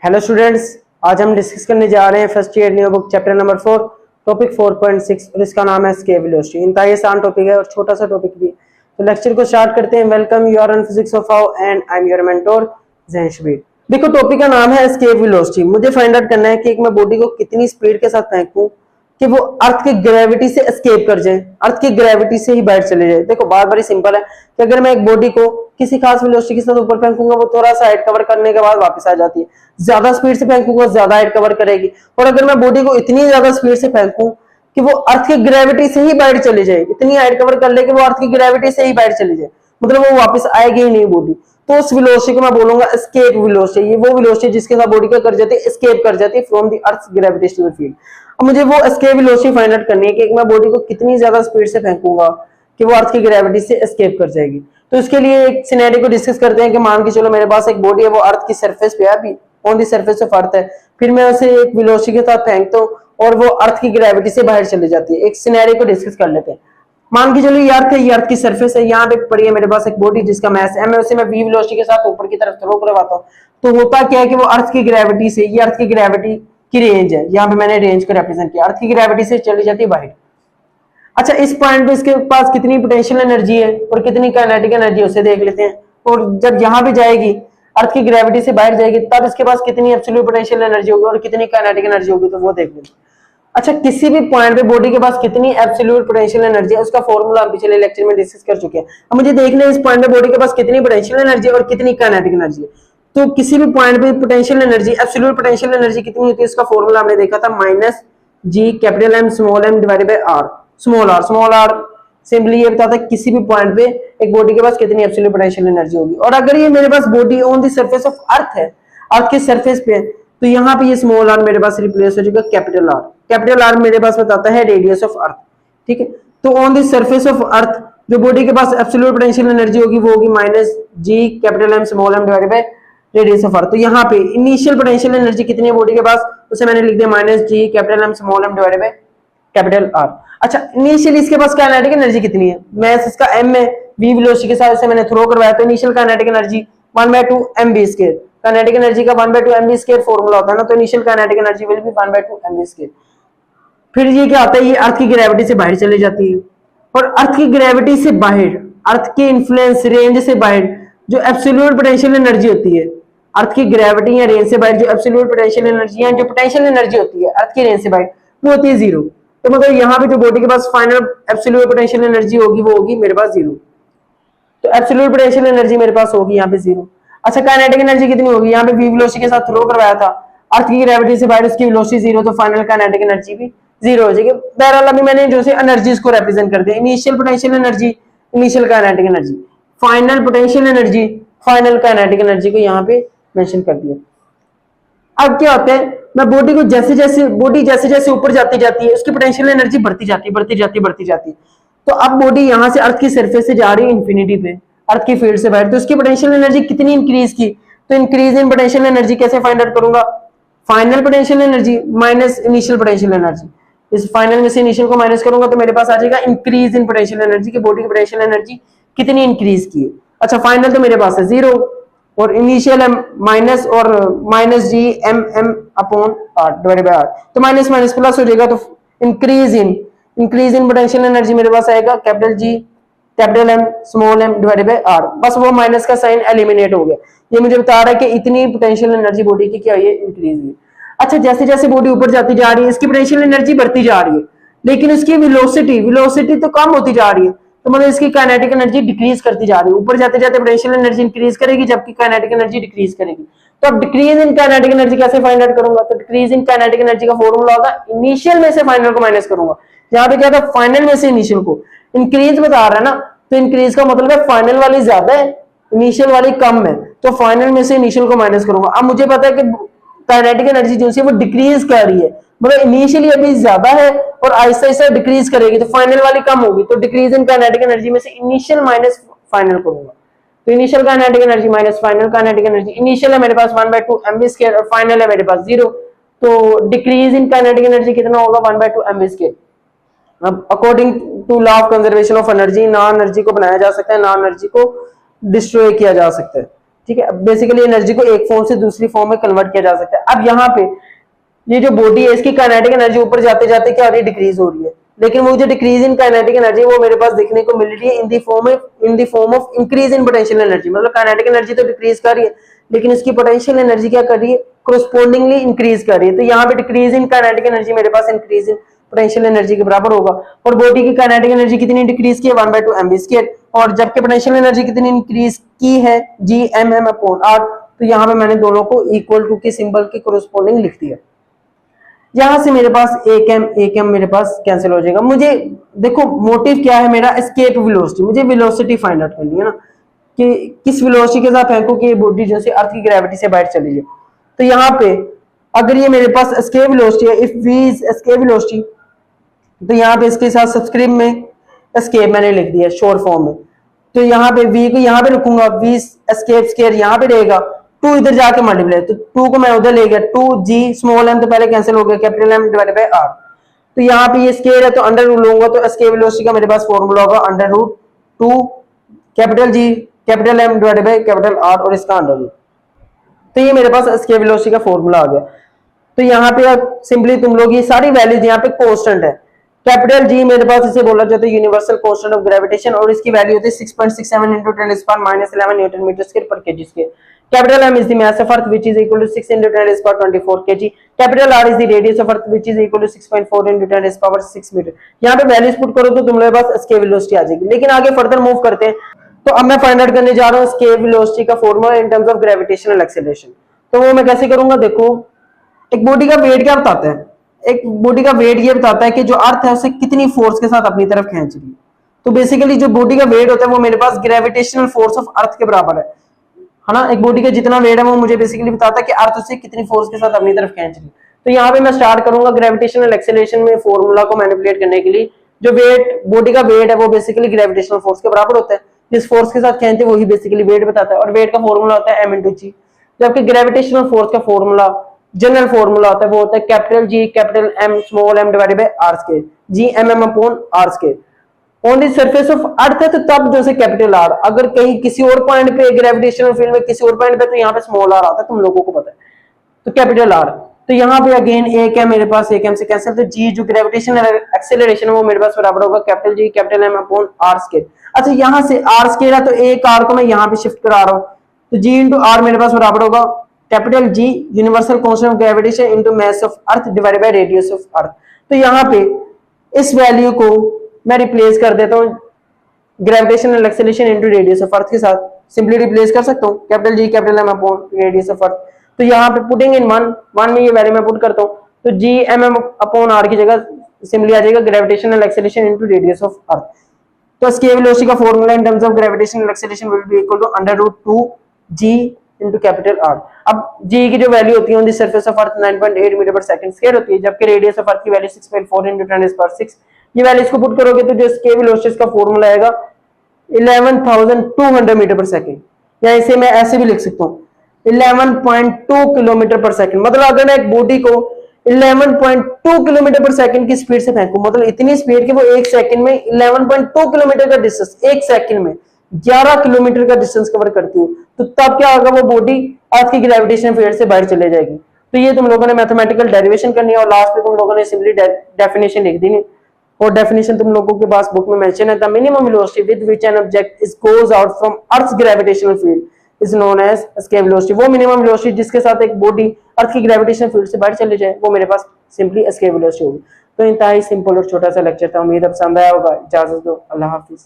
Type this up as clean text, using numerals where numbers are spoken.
Hello students, आज हम discuss करने जा रहे हैं first year new book chapter number 4 topic 4.6 और इसका नाम है स्केप वेलोसिटी। इंतहाई आसान टॉपिक है और छोटा सा टॉपिक भी। तो लेक्चर को स्टार्ट करते हैं। Welcome, you are on physics of how and I am your mentor Zain Shabir. देखो, टॉपिक का नाम है स्केप वेलोसिटी। मुझे फाइंड आउट करना है कि एक मैं बॉडी को कितनी स्पीड के साथ फेंकूं कि वो अर्थ की ग्रेविटी से एस्केप कर जाए, अर्थ की ग्रेविटी से ही बाहर चले जाए। देखो, बात बड़ी सिंपल है कि अगर मैं एक बॉडी को किसी खास वेलोसिटी के साथ ऊपर फेंकूंगा, वो थोड़ा सा हाइट कवर करने के बाद वापस आ जाती है। ज्यादा स्पीड से फेंकूंगा, ज्यादा हाइट कवर करेगी। और अगर मैं बॉडी को इतनी ज्यादा स्पीड से फेंकूं कि वो अर्थ की ग्रेविटी से ही बाहर चले जाए, इतनी हाइट कवर कर ले कि वो अर्थ की ग्रेविटी से ही बाहर चले जाए, मतलब वो वापस आएगी ही नहीं बॉडी, तो उस वेलोसिटी को मैं बोलूंगा एस्केप वेलोसिटी। ये वो वेलोसिटी जिसके साथ बॉडी क्या कर जाती है, एस्केप कर जाती है from the earth gravitational field. अब मुझे वो एस्केप वेलोसिटी फाइंड आउट करनी है कि मैं बॉडी को कितनी ज्यादा स्पीड से फेंकूंगा कि वो अर्थ की ग्रेविटी से एस्केप कर जाएगी। तो इसके लिए एक सिनेरियो को डिस्कस करते हैं कि मान के चलो मेरे पास एक बॉडी है, वो अर्थ की सरफेस पे है, अभी on the surface of earth है। फिर मैं उसे एक वेलोसिटी के साथ फेंकता हूं और वो अर्थ की ग्रेविटी से बाहर चली जाती है। एक सिनेरियो को डिस्कस कर लेते हैं। मान के चलो ये अर्थ है, ये अर्थ की सरफेस है, यहाँ पे पड़ी है मेरे पास एक बॉडी जिसका मास m है, उसे मैं v वेलोसिटी के साथ ऊपर की तरफ थ्रो करवाता हूँ। तो होता क्या है कि वो अर्थ की ग्रेविटी से, ये अर्थ की ग्रेविटी की रेंज है, यहाँ पे मैंने रेंज को रिप्रेजेंट किया, अर्थ की ग्रेविटी से चली जाती है बाहर। अच्छा, इस पॉइंट पे इसके पास कितनी पोटेंशियल एनर्जी है और कितनी काइनेटिक एनर्जी है उसे देख लेते हैं। और जब यहाँ पे जाएगी, अर्थ की ग्रेविटी से बाहर जाएगी, तब इसके पास कितनी एब्सोल्यूट पोटेंशियल एनर्जी होगी और कितनी काइनेटिक एनर्जी होगी, तो वो देख लेते हैं। अच्छा, किसी भी पॉइंट पे बॉडी के पास कितनी एब्सोल्यूट पोटेंशियल एनर्जी है उसका फॉर्मूला हम पिछले लेक्चर में डिस्कस कर चुके हैं। अब मुझे देखना है इस पॉइंट पे बॉडी के पास कितनी पोटेंशियल एनर्जी और कितनी काइनेटिक एनर्जी है। तो किसी भी पॉइंट पे potential energy, absolute potential energy कितनी होती है, इसका फॉर्मूला हमने देखा था minus G capital M small M divided by R small R. Small R simply ये बताता है किसी भी पॉइंट पे एक बॉडी के पास कितनी एब्सोल्यूट पोटेंशियल एनर्जी होगी। और अगर ये मेरे पास body on the surface of earth है, अर्थ के सरफेस पे, तो यहाँ पे ये स्मॉल आर मेरे पास रिप्लेस हो जाएगा कैपिटल आर। कैपिटल आर मेरे पास बताता है रेडियस ऑफ अर्थ, ठीक है। तो ऑन द सरफेस ऑफ अर्थ जो बॉडी के पास एब्सोल्यूट पोटेंशियल एनर्जी होगी वो होगी minus G capital M small M divided by radius of earth. तो यहाँ पे इनिशियल पोटेंशियल एनर्जी कितनी है बॉडी के पास, उसे मैंने लिख दिया minus G capital M small M divided by capital R. अच्छा, इनिशियल इसके पास काइनेटिक एनर्जी कितनी है, मास इसका m है, v वेलोसिटी के साथ इसे मैंने थ्रो करवाया, तो initial kinetic energy 1/2 mv²। Kinetic energy का 1/2 mv² फॉर्मूला होता है ना, तो initial kinetic energy will be 1/2 mv²। फिर ये क्या होता है, ये अर्थ की ग्रेविटी से बाहर चली जाती है। और अर्थ की ग्रेविटी से बाहर, अर्थ के इन्फ्लुएंस रेंज से बाहर जो एब्सोल्यूट पोटेंशियल एनर्जी होती है, अर्थ की ग्रेविटी या रेंज से बाहर जो एब्सोल्यूट पोटेंशियल एनर्जी या जो पोटेंशियल एनर्जी होती है अर्थ की रेंज से बाहर, वो होती है जीरो। तो मतलब यहाँ पे जो बॉडी के पास फाइनल एब्सोल्यूट पोटेंशियल एनर्जी होगी वो होगी मेरे पास जीरो। तो एब्सोल्यूट पोटेंशियल एनर्जी मेरे पास होगी यहाँ पे जीरो। अच्छा, काइनेटिक एनर्जी कितनी होगी, यहाँ पे v वेलोसिटी के साथ थ्रो करवाया था, अर्थ की ग्रेविटी से बाहर उसकी वेलोसिटी जीरो, तो फाइनल काइनेटिक एनर्जी भी जीरो हो जाएगी। बहरहाल अभी मैंने जो से एनर्जीज को रिप्रेजेंट कर दिया, initial potential energy, initial kinetic energy, final potential energy, final kinetic energy को यहाँ पे मेंशन कर दिया। अब क्या होता है, मैं बॉडी को जैसे जैसे ऊपर जाती जाती है उसकी पोटेंशियल एनर्जी बढ़ती जाती है। तो अब बॉडी यहाँ से अर्थ की सरफेस से जा रही है इंफिनिटी पे, अर्थ की फील्ड से बाहर, तो उसकी पोटेंशियल एनर्जी कितनी इंक्रीज की, तो इंक्रीज इन पोटेंशियल एनर्जी कैसे फाइंड आउट करूंगा, final potential energy minus initial potential energy. इस फाइनल में से इनिशियल को माइनस करूंगा तो मेरे पास आ जाएगा इंक्रीज इन पोटेंशियल एनर्जी, की बॉडी की पोटेंशियल एनर्जी कितनी इंक्रीज की है। अच्छा, फाइनल तो मेरे पास है जीरो और इनिशियल है माइनस, और minus G M M upon R divided by R, तो माइनस माइनस प्लस हो जाएगा। तो इंक्रीज इन पोटेंशियल एनर्जी मेरे पास आएगा capital G capital M small M divided by R, बस वो माइनस का साइन एलिमिनेट हो गया। ये मुझे बता रहा है कि इतनी पोटेंशियल एनर्जी बॉडी की क्या है, इंक्रीज हुई। अच्छा, जैसे जैसे बॉडी ऊपर जाती जा रही है इसकी पोटेंशियल एनर्जी बढ़ती जा रही है, लेकिन उसकी वेलोसिटी तो कम होती जा रही है, तो मतलब इसकी काइनेटिक एनर्जी डिक्रीज करती जा रही है। ऊपर जाते जाते पोटेंशियल एनर्जी इंक्रीज करेगी जबकि काइनेटिक एनर्जी डिक्रीज करेगी। तो अब डिक्रीज इन काइनेटिक एनर्जी कैसे फाइंड आउट करूंगा, तो डिक्रीज इन काइनेटिक एनर्जी का फॉर्मूला होगा इनिशियल में से फाइनल को माइनस करूंगा। यहाँ पे क्या था, फाइनल में से इनिशियल को, इंक्रीज बता रहा है ना, तो इंक्रीज का मतलब है फाइनल वाली ज्यादा है, इनिशियल वाली कम है, तो फाइनल में से इनिशियल को माइनस करूंगा। अब मुझे पता है कि काइनेटिक एनर्जी जो है वो डिक्रीज कर रही है, मतलब इनिशियली अभी ज्यादा है और आहिस्ता आहिस्ता डिक्रीज करेगी, तो फाइनल वाली कम होगी। तो डिक्रीज इन काइनेटिक एनर्जी में से इनिशियल माइनस फाइनल करूंगा, तो initial kinetic energy minus final kinetic energy. Initial है मेरे पास 1/2 mv² और फाइनल है मेरे पास जीरो, तो डिक्रीज इन काइनेटिक एनर्जी कितना होगा, 1/2 mv²। अब according to law of conservation of energy, ना एनर्जी को बनाया जा सकता है ना एनर्जी को डिस्ट्रॉय किया जा सकता है। ठीक है। बेसिकली एनर्जी को एक फॉर्म से दूसरी फॉर्म में कन्वर्ट किया जा सकता है। अब यहाँ पे ये जो बॉडी है इसकी काइनेटिक एनर्जी ऊपर जाते जाते क्या हो रही है, डिक्रीज हो रही है, लेकिन वो जो डिक्रीज इन काइनेटिक एनर्जी वो मेरे पास देखने को मिल रही है in the form of increase in potential energy. मतलब काइनेटिक एनर्जी तो डिक्रीज कर रही है लेकिन इसकी पोटेंशियल एनर्जी क्या कर रही है, कोरोस्पोंडिंगली इंक्रीज कर रही है। तो यहाँ पे डिक्रीज इन काइनेटिक एनर्जी मेरे पास इंक्रीज इन पोटेंशियल एनर्जी के बराबर होगा। और बॉडी की काइनेटिक एनर्जी कितनी डिक्रीज की है, 1/2 mv², और जबकि पोटेंशियल एनर्जी कितनी इंक्रीज की है, Gmm/r। तो यहाँ पे मैंने दोनों को इक्वल टू के सिंबल के कोरोस्पोंडिंग लिख दिया। यहां से मेरे पास एक एम मेरे पास कैंसिल हो जाएगा। मुझे देखो मोटिव क्या है मेरा, एस्केप वेलोसिटी, मुझे वेलोसिटी फाइंड आउट करनी है ना कि किस वेलोसिटी के साथ फेंको कि ये बॉडी जैसे अर्थ की ग्रेविटी से बाहर चली जाए। तो यहाँ पे अगर ये मेरे पास एस्केप वेलोसिटी है, if V is escape velocity, तो यहाँ पे इसके साथ सब्सक्रिप्ट में एस्केप मैंने लिख दिया शॉर्ट फॉर्म में। तो यहाँ पे v को यहाँ पे रखूंगा, v एस्केप स्क्वायर यहाँ पे रहेगा, 2 इधर जाके मल्टीप्लाई, तो 2 को मैं उधर ले गया, 2g स्मॉल m तो पहले कैंसिल हो गया, capital M divided by r। तो यहाँ पे ये स्क्वायर है तो अंडर रूट लूंगा, तो एस्केप वेलोसिटी का मेरे पास फॉर्मूला होगा √2 capital G capital M divided by capital R और इसका अंडर रूट। तो ये मेरे पास एस्केप वेलोसिटी का फॉर्मूला आ गया। तो यहाँ पे अब सिंपली तुम लोग ये सारी वैल्यूज यहाँ पे कांस्टेंट है। कैपिटल G मेरे पास इसे बोला जाता है यूनिवर्सल कांस्टेंट ऑफ ग्रेविटेशन और इसकी वैल्यू होती है 6.67 × 10⁻⁻11 न्यूटन मीटर स्क्वायर पर KG square. Capital M is the mass of earth which is equal to 6 × 10⁻24 KG. Capital R is the radius of earth which is equal to 6.4 × 10⁻6 metre. यहाँ पे values put करो तो तुम लोगों के पास escape velocity आ जाएगी। लेकिन आगे फर्दर मूव करते हैं, तो अब मैं फाइंड आउट करने जा रहा हूँ एस्केप वेलोसिटी का formula in terms of gravitational acceleration. तो वो मैं कैसे करूंगा, देखो एक बॉडी का वेट क्या बताता है, एक बॉडी का वेट ये बताता है कि जो अर्थ है उसे कितनी फोर्स के साथ अपनी तरफ खींच रही है। तो बेसिकली जो बॉडी का वेट होता है वो मेरे पास ग्रेविटेशनल फोर्स ऑफ अर्थ के बराबर है ना। एक बॉडी का जितना वेट है वो मुझे बेसिकली बताता है कि अर्थ उसे कितनी फोर्स के साथ अपनी तरफ खींच रही है। तो यहाँ पे मैं स्टार्ट करूंगा ग्रेविटेशनल एक्सेलरेशन में फॉर्मूला को मैनिपुलेट करने के लिए। जो वेट बॉडी का वेट है वो बेसिकली ग्रेविटेशनल फोर्स के बराबर होता है, जिस फोर्स के साथ खींचते वही बेसिकली वेट बताता है, और वेट का फॉर्मूला होता है m/g। जबकि ग्रेविटेशनल फोर्स का फॉर्मूला जनरल फॉर्मूला होता है वो होता है capital G capital M small m divided by r square, Gmm/r square. On the surface of earth है तो तब जो से कैपिटल R, अगर कहीं किसी और पॉइंट पे ग्रेविटेशनल फील्ड में किसी और पॉइंट पे तो यहाँ पे स्मॉल r आता है, तुम लोगों को पता है, तो कैपिटल R। तो यहाँ पे अगेन एक है मेरे पास, एक m से कैंसिल, तो G जो ग्रेविटेशनल एक्सेलरेशन है वो मेरे पास बराबर होगा capital G capital M/r square. अच्छा यहाँ से r स्क्वायर है तो एक r को मैं यहाँ पे शिफ्ट करा रहा हूँ, तो G इंटू R मेरे पास बराबर होगा capital G universal constant of gravitation into mass of earth divided by radius of earth. तो यहाँ पे इस वैल्यू को मैं रिप्लेस कर देता हूँ gravitational acceleration into radius of अर्थ के साथ, सिंपली रिप्लेस कर सकता हूँ capital G capital M upon radius of earth. तो यहाँ पे पुटिंग इन वन में ये वैल्यू मैं पुट करता हूँ, तो Gmm/r की जगह सिंपली आ जाएगा gravitational acceleration into radius of earth. तो एस्केप वेलोसिटी का formula in terms of gravitational acceleration will be equal to √2g into capital R। अब g की जो वैल्यू होती है on the surface of earth 9.8 metre पर सेकंड स्क्वायर होती है, जबकि रेडियस ऑफ अर्थ की वैल्यू 6.4 × 10⁻6। ये वैल्यू इसको पुट करोगे तो जो एस्केप वेलोसिटी का फॉर्मूला आएगा 11,200 मीटर पर सेकंड, या इसे मैं ऐसे भी लिख सकता हूँ 11.2 किलोमीटर पर सेकंड। मतलब अगर मैं एक बॉडी को 11.2 किलोमीटर पर सेकंड की स्पीड से फेंकूं, मतलब इतनी स्पीड कि वो एक सेकंड में 11.2 किलोमीटर का डिस्टेंस, एक सेकंड में 11 किलोमीटर का डिस्टेंस कवर करती हूँ, तो तब क्या होगा, वो बॉडी अर्थ की ग्रेविटेशन फील्ड से बाहर चले जाएगी। तो ये तुम लोगों ने मैथमेटिकल डेरिवेशन करनी है और लास्ट में तुम लोगों ने सिंपली डेफिनेशन लिख दी। और डेफिनेशन तुम लोगों के पास बुक में मेंशन है, the minimum velocity with which an object is goes out from earth's gravitational field is known as escape velocity. वो मिनिमम वेलोसिटी जिसके साथ एक बॉडी अर्थ की ग्रेविटेशन फील्ड से बाहर चले जाए वो मेरे पास सिंपली एस्केप वेलोसिटी होगी। तो इंतहाई सिंपल और छोटा सा लेक्चर था, उम्मीद अब पसंद आया होगा। इजाजत दो, अल्लाह हाफिज।